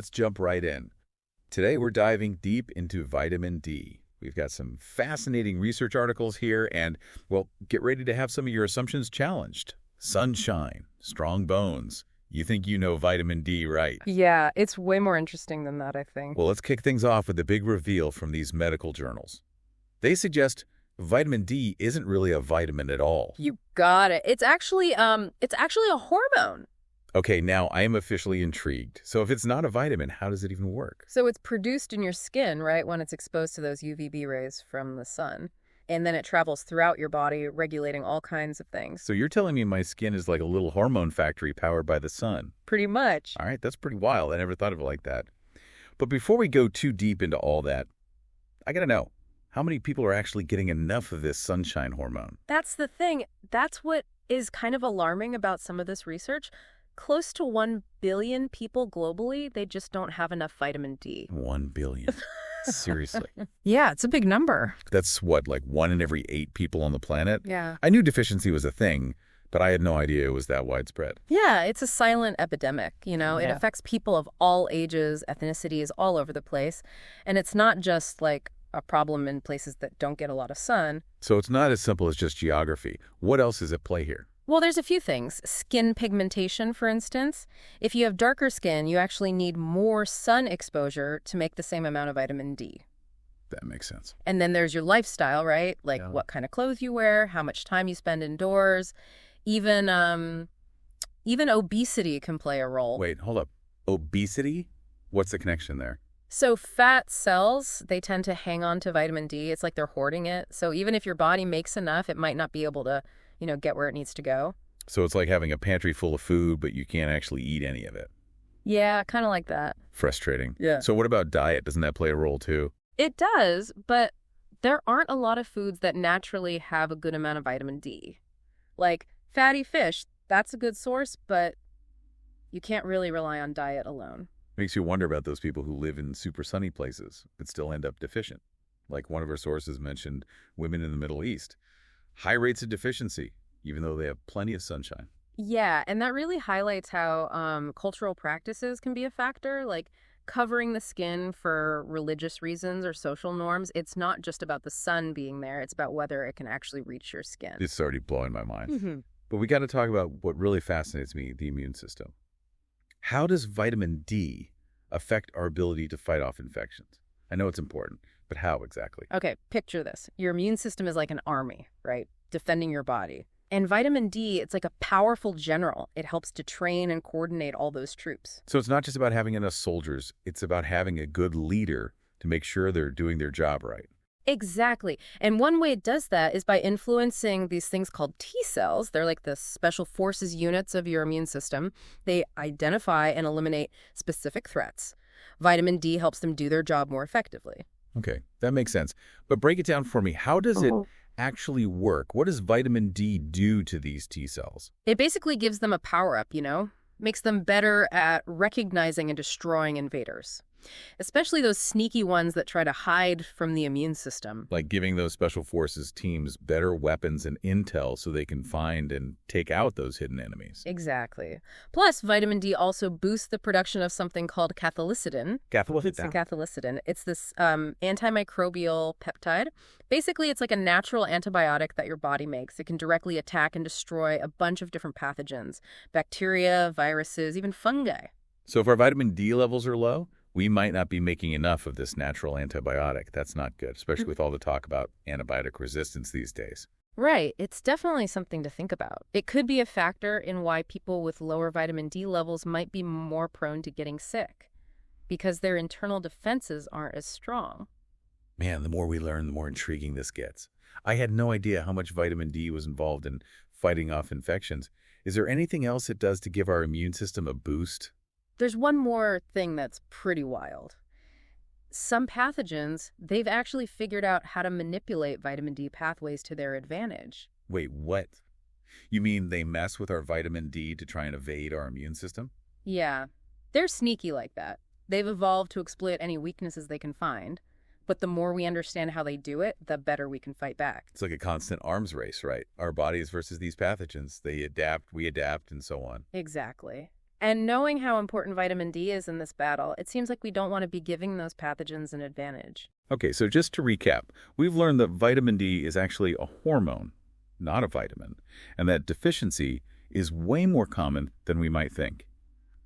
let's jump right in. Today, we're diving deep into vitamin D. We've got some fascinating research articles here, and, well, get ready to have some of your assumptions challenged. Sunshine, strong bones. You think you know vitamin D, right? Yeah, it's way more interesting than that, I think. Well, let's kick things off with the big reveal from these medical journals. They suggest vitamin D isn't really a vitamin at all. You got it. It's actually a hormone. Okay, now I am officially intrigued. So if it's not a vitamin, how does it even work? So it's produced in your skin, right, when it's exposed to those UVB rays from the sun. And then it travels throughout your body, regulating all kinds of things. So you're telling me my skin is like a little hormone factory powered by the sun? Pretty much. All right, that's pretty wild. I never thought of it like that. But before we go too deep into all that, I gotta know, how many people are actually getting enough of this sunshine hormone? That's the thing. That's what is kind of alarming about some of this research. Close to 1 billion people globally, they just don't have enough vitamin D. 1 billion. Seriously. Yeah, it's a big number. That's what, like 1 in every 8 people on the planet? Yeah. I knew deficiency was a thing, but I had no idea it was that widespread. Yeah, it's a silent epidemic, you know. It affects people of all ages, ethnicities, all over the place. And it's not just like a problem in places that don't get a lot of sun. So it's not as simple as just geography. What else is at play here? Well, there's a few things. Skin pigmentation, for instance. If you have darker skin, you actually need more sun exposure to make the same amount of vitamin D. That makes sense. And then there's your lifestyle, right? Like what kind of clothes you wear, how much time you spend indoors. Even obesity can play a role. Wait, hold up. Obesity? What's the connection there? So fat cells, they tend to hang on to vitamin D. It's like they're hoarding it. So even if your body makes enough, it might not be able to get where it needs to go. So it's like having a pantry full of food, but you can't actually eat any of it. Yeah, kind of like that. Frustrating. Yeah. So what about diet? Doesn't that play a role too? It does, but there aren't a lot of foods that naturally have a good amount of vitamin D. Like fatty fish, that's a good source, but you can't really rely on diet alone. Makes you wonder about those people who live in super sunny places but still end up deficient. Like one of our sources mentioned women in the Middle East. High rates of deficiency, even though they have plenty of sunshine. Yeah, and that really highlights how cultural practices can be a factor, like covering the skin for religious reasons or social norms. It's not just about the sun being there, it's about whether it can actually reach your skin. It's already blowing my mind. Mm-hmm. But we got to talk about what really fascinates me, the immune system. How does vitamin D affect our ability to fight off infections? I know it's important, but how exactly? Okay, picture this. Your immune system is like an army, right? Defending your body. And vitamin D, it's like a powerful general. It helps to train and coordinate all those troops. So it's not just about having enough soldiers. It's about having a good leader to make sure they're doing their job right. Exactly. And one way it does that is by influencing these things called T cells. They're like the special forces units of your immune system. They identify and eliminate specific threats. Vitamin D helps them do their job more effectively. Okay, that makes sense. But break it down for me. How does it actually work? What does vitamin D do to these T cells? It basically gives them a power-up, makes them better at recognizing and destroying invaders, especially those sneaky ones that try to hide from the immune system. Like giving those special forces teams better weapons and intel so they can find and take out those hidden enemies. Exactly. Plus, vitamin D also boosts the production of something called cathelicidin. Cathelicidin. It's this antimicrobial peptide. Basically, it's like a natural antibiotic that your body makes. It can directly attack and destroy a bunch of different pathogens, bacteria, viruses, even fungi. So if our vitamin D levels are low, we might not be making enough of this natural antibiotic. That's not good, especially with all the talk about antibiotic resistance these days. Right. It's definitely something to think about. It could be a factor in why people with lower vitamin D levels might be more prone to getting sick, because their internal defenses aren't as strong. Man, the more we learn, the more intriguing this gets. I had no idea how much vitamin D was involved in fighting off infections. Is there anything else it does to give our immune system a boost? There's one more thing that's pretty wild. Some pathogens, they've actually figured out how to manipulate vitamin D pathways to their advantage. Wait, what? You mean they mess with our vitamin D to try and evade our immune system? Yeah, they're sneaky like that. They've evolved to exploit any weaknesses they can find. But the more we understand how they do it, the better we can fight back. It's like a constant arms race, right? Our bodies versus these pathogens. They adapt, we adapt, and so on. Exactly. And knowing how important vitamin D is in this battle, it seems like we don't want to be giving those pathogens an advantage. Okay, so just to recap, we've learned that vitamin D is actually a hormone, not a vitamin, and that deficiency is way more common than we might think.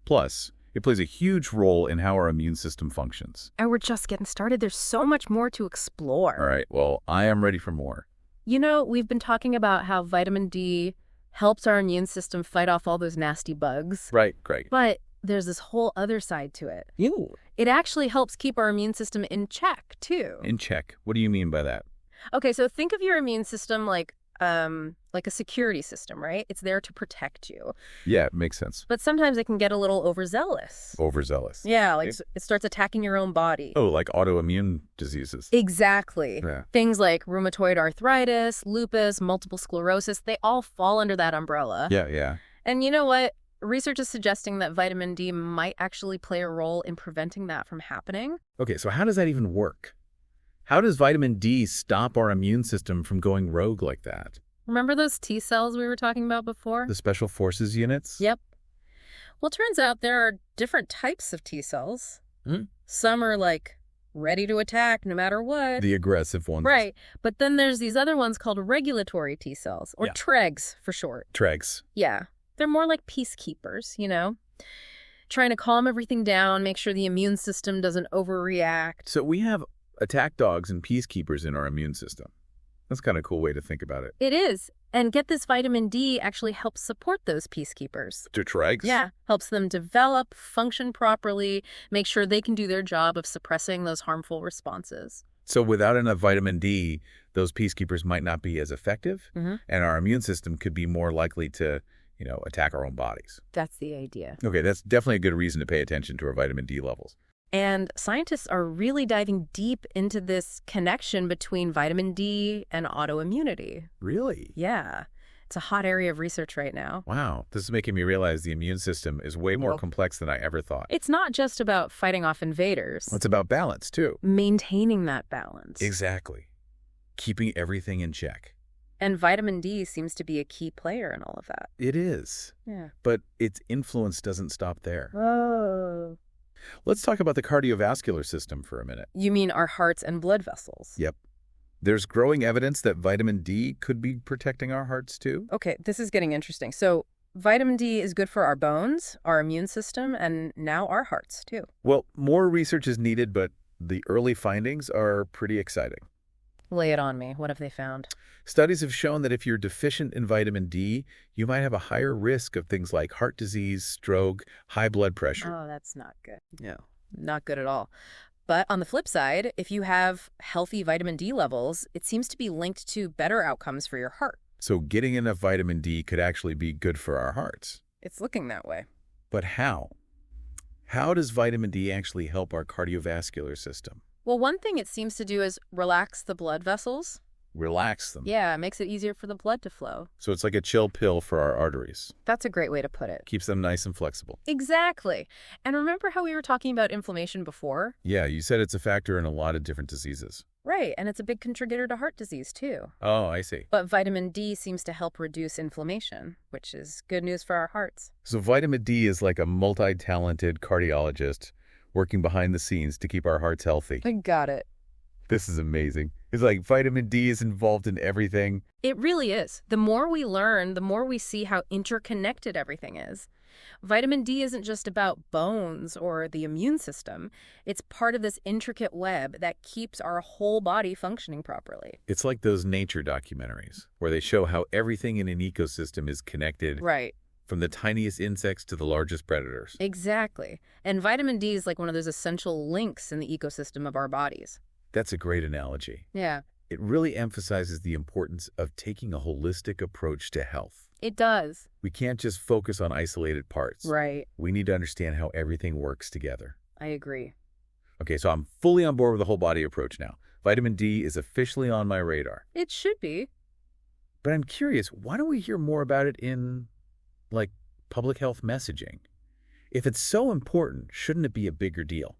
Plus, it plays a huge role in how our immune system functions. And we're just getting started. There's so much more to explore. All right, well, I am ready for more. You know, we've been talking about how vitamin D helps our immune system fight off all those nasty bugs. Right, great. But there's this whole other side to it. You. It actually helps keep our immune system in check, too. In check. What do you mean by that? Okay, so think of your immune system like a security system, right? It's there to protect you. Yeah, it makes sense. But sometimes it can get a little overzealous. Overzealous. Yeah, like it starts attacking your own body. Oh, like autoimmune diseases. Exactly. Yeah. Things like rheumatoid arthritis, lupus, multiple sclerosis, they all fall under that umbrella. Yeah. And you know what? Research is suggesting that vitamin D might actually play a role in preventing that from happening. Okay, so how does that even work? How does vitamin D stop our immune system from going rogue like that? Remember those T cells we were talking about before? The Special Forces units? Yep. Well, turns out there are different types of T cells. Hmm? Some are like ready to attack no matter what. The aggressive ones. Right. But then there's these other ones called regulatory T cells, or Yeah. TREGs for short. TREGs. Yeah. They're more like peacekeepers, you know? Trying to calm everything down, make sure the immune system doesn't overreact. So we have attack dogs and peacekeepers in our immune system. That's kind of a cool way to think about it. It is. And get this, vitamin D actually helps support those peacekeepers. To TREGs? Yeah. Helps them develop, function properly, make sure they can do their job of suppressing those harmful responses. So without enough vitamin D, those peacekeepers might not be as effective, Mm-hmm. and our immune system could be more likely to, attack our own bodies. That's the idea. Okay, that's definitely a good reason to pay attention to our vitamin D levels. And scientists are really diving deep into this connection between vitamin D and autoimmunity. Really? Yeah. It's a hot area of research right now. Wow, this is making me realize the immune system is way more complex than I ever thought. It's not just about fighting off invaders. It's about balance, too. Maintaining that balance. Exactly. Keeping everything in check. And vitamin D seems to be a key player in all of that. It is. Yeah. But its influence doesn't stop there. Oh. Let's talk about the cardiovascular system for a minute. You mean our hearts and blood vessels? Yep. There's growing evidence that vitamin D could be protecting our hearts, too. Okay, this is getting interesting. So vitamin D is good for our bones, our immune system, and now our hearts, too. Well, more research is needed, but the early findings are pretty exciting. Lay it on me. What have they found? Studies have shown that if you're deficient in vitamin D, you might have a higher risk of things like heart disease, stroke, high blood pressure. Oh, that's not good. No, not good at all. But on the flip side, if you have healthy vitamin D levels, it seems to be linked to better outcomes for your heart. So getting enough vitamin D could actually be good for our hearts. It's looking that way. But how? How does vitamin D actually help our cardiovascular system? Well, one thing it seems to do is relax the blood vessels. Relax them. Yeah, it makes it easier for the blood to flow. So it's like a chill pill for our arteries. That's a great way to put it. Keeps them nice and flexible. Exactly. And remember how we were talking about inflammation before? Yeah, you said it's a factor in a lot of different diseases. Right, and it's a big contributor to heart disease, too. Oh, I see. But vitamin D seems to help reduce inflammation, which is good news for our hearts. So vitamin D is like a multi-talented cardiologist working behind the scenes to keep our hearts healthy. I got it. This is amazing. It's like vitamin D is involved in everything. It really is. The more we learn, the more we see how interconnected everything is. Vitamin D isn't just about bones or the immune system. It's part of this intricate web that keeps our whole body functioning properly. It's like those nature documentaries where they show how everything in an ecosystem is connected. Right. From the tiniest insects to the largest predators. Exactly. And vitamin D is like one of those essential links in the ecosystem of our bodies. That's a great analogy. Yeah. It really emphasizes the importance of taking a holistic approach to health. It does. We can't just focus on isolated parts. Right. We need to understand how everything works together. I agree. Okay, so I'm fully on board with the whole body approach now. Vitamin D is officially on my radar. It should be. But I'm curious, why don't we hear more about it in, public health messaging? If it's so important, shouldn't it be a bigger deal?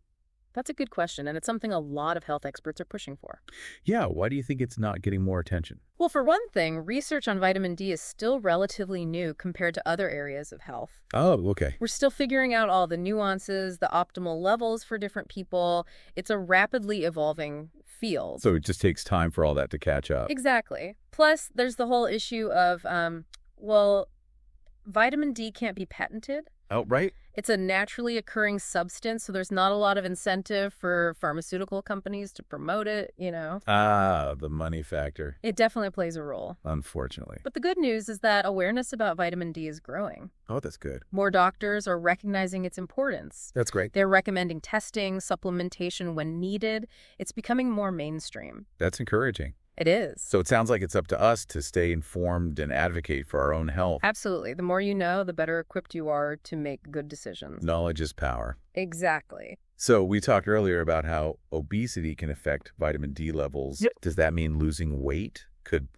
That's a good question, and it's something a lot of health experts are pushing for. Yeah, why do you think it's not getting more attention? Well, for one thing, research on vitamin D is still relatively new compared to other areas of health. Oh, okay. We're still figuring out all the nuances, the optimal levels for different people. It's a rapidly evolving field. So it just takes time for all that to catch up. Exactly. Plus, there's the whole issue of, well, vitamin D can't be patented. Oh, right. It's a naturally occurring substance, so there's not a lot of incentive for pharmaceutical companies to promote it, Ah, the money factor, It definitely plays a role. unfortunately. But the good news is that awareness about vitamin D is growing. Oh, that's good. More doctors are recognizing its importance. That's great. They're recommending testing, supplementation when needed. It's becoming more mainstream. That's encouraging. It is. So it sounds like it's up to us to stay informed and advocate for our own health. Absolutely. The more you know, the better equipped you are to make good decisions. Knowledge is power. Exactly. So we talked earlier about how obesity can affect vitamin D levels. Yep. Does that mean losing weight could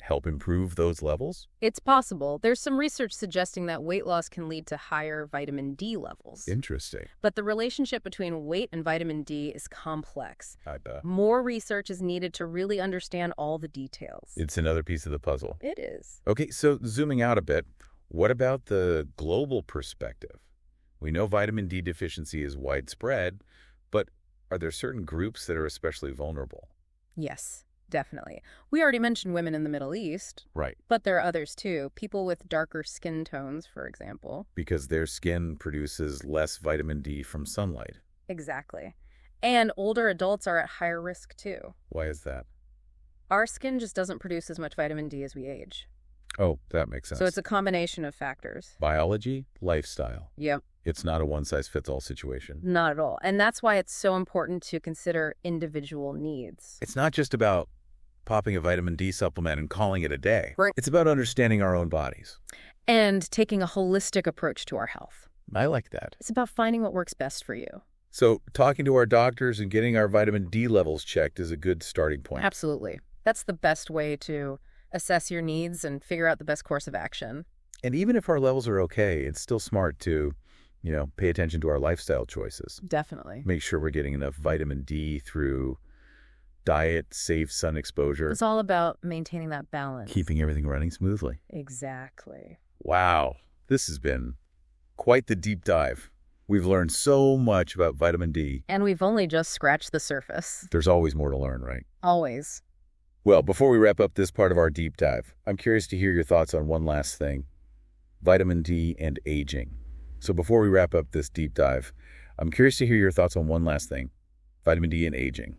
help improve those levels? It's possible. There's some research suggesting that weight loss can lead to higher vitamin D levels. Interesting. But the relationship between weight and vitamin D is complex. I bet. More research is needed to really understand all the details. It's another piece of the puzzle. It is. Okay, so zooming out a bit, what about the global perspective? We know vitamin D deficiency is widespread, but are there certain groups that are especially vulnerable? Yes, definitely. We already mentioned women in the Middle East, Right. but there are others too. People with darker skin tones, for example. Because their skin produces less vitamin D from sunlight. Exactly. And older adults are at higher risk too. Why is that? Our skin just doesn't produce as much vitamin D as we age. Oh, that makes sense. So it's a combination of factors. Biology, lifestyle. Yep. It's not a one-size-fits-all situation. Not at all. And that's why it's so important to consider individual needs. It's not just about popping a vitamin D supplement and calling it a day. Right. It's about understanding our own bodies. And taking a holistic approach to our health. I like that. It's about finding what works best for you. So talking to our doctors and getting our vitamin D levels checked is a good starting point. Absolutely. That's the best way to assess your needs and figure out the best course of action. And even if our levels are okay, it's still smart to, pay attention to our lifestyle choices. Definitely. Make sure we're getting enough vitamin D through diet, safe sun exposure. It's all about maintaining that balance. Keeping everything running smoothly. Exactly. Wow. This has been quite the deep dive. We've learned so much about vitamin D. And we've only just scratched the surface. There's always more to learn, right? Always. Well, before we wrap up this part of our deep dive, I'm curious to hear your thoughts on one last thing. Vitamin D and aging. So before we wrap up this deep dive, I'm curious to hear your thoughts on one last thing. Vitamin D and aging.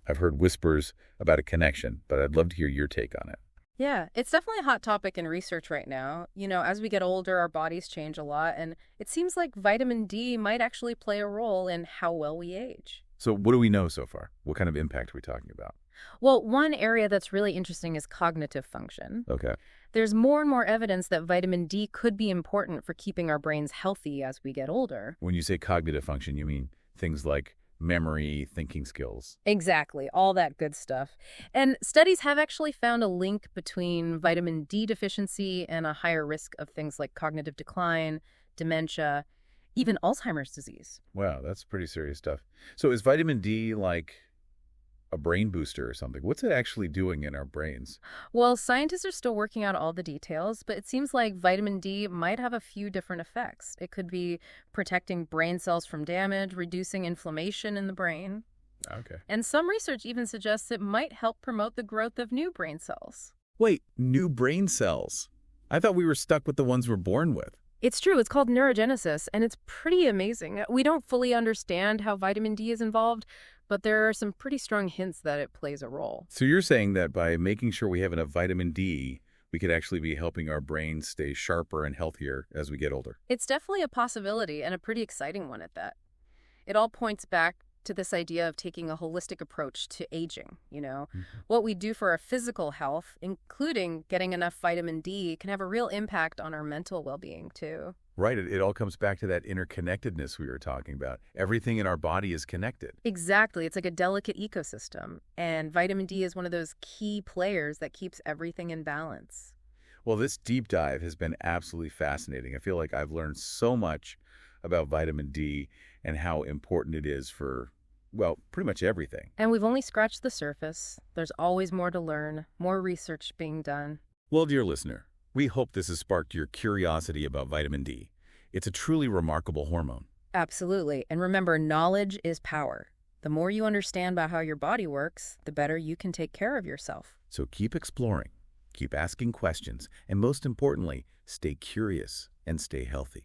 I've heard whispers about a connection, but I'd love to hear your take on it. Yeah, it's definitely a hot topic in research right now. As we get older, our bodies change a lot, and it seems like vitamin D might actually play a role in how well we age. So what do we know so far? What kind of impact are we talking about? Well, one area that's really interesting is cognitive function. Okay. There's more and more evidence that vitamin D could be important for keeping our brains healthy as we get older. When you say cognitive function, you mean things like memory, thinking skills. Exactly, all that good stuff. And studies have actually found a link between vitamin D deficiency and a higher risk of things like cognitive decline, dementia, even Alzheimer's disease. Wow, that's pretty serious stuff. So is vitamin D like a brain booster or something? What's it actually doing in our brains? Well, scientists are still working out all the details, but it seems like vitamin D might have a few different effects. It could be protecting brain cells from damage, reducing inflammation in the brain. Okay. And some research even suggests it might help promote the growth of new brain cells. Wait, new brain cells? I thought we were stuck with the ones we're born with. It's true. It's called neurogenesis, and it's pretty amazing. We don't fully understand how vitamin D is involved, but there are some pretty strong hints that it plays a role. So you're saying that by making sure we have enough vitamin D, we could actually be helping our brains stay sharper and healthier as we get older. It's definitely a possibility, and a pretty exciting one at that. It all points back to this idea of taking a holistic approach to aging, What we do for our physical health, including getting enough vitamin D, can have a real impact on our mental well-being, too. Right. It all comes back to that interconnectedness we were talking about. Everything in our body is connected. Exactly. It's like a delicate ecosystem, and vitamin D is one of those key players that keeps everything in balance. Well, this deep dive has been absolutely fascinating. I feel like I've learned so much about vitamin D and how important it is for, well, pretty much everything. And we've only scratched the surface. There's always more to learn, more research being done. Well, dear listener, we hope this has sparked your curiosity about vitamin D. It's a truly remarkable hormone. Absolutely. And remember, knowledge is power. The more you understand about how your body works, the better you can take care of yourself. So keep exploring, keep asking questions, and most importantly, stay curious and stay healthy.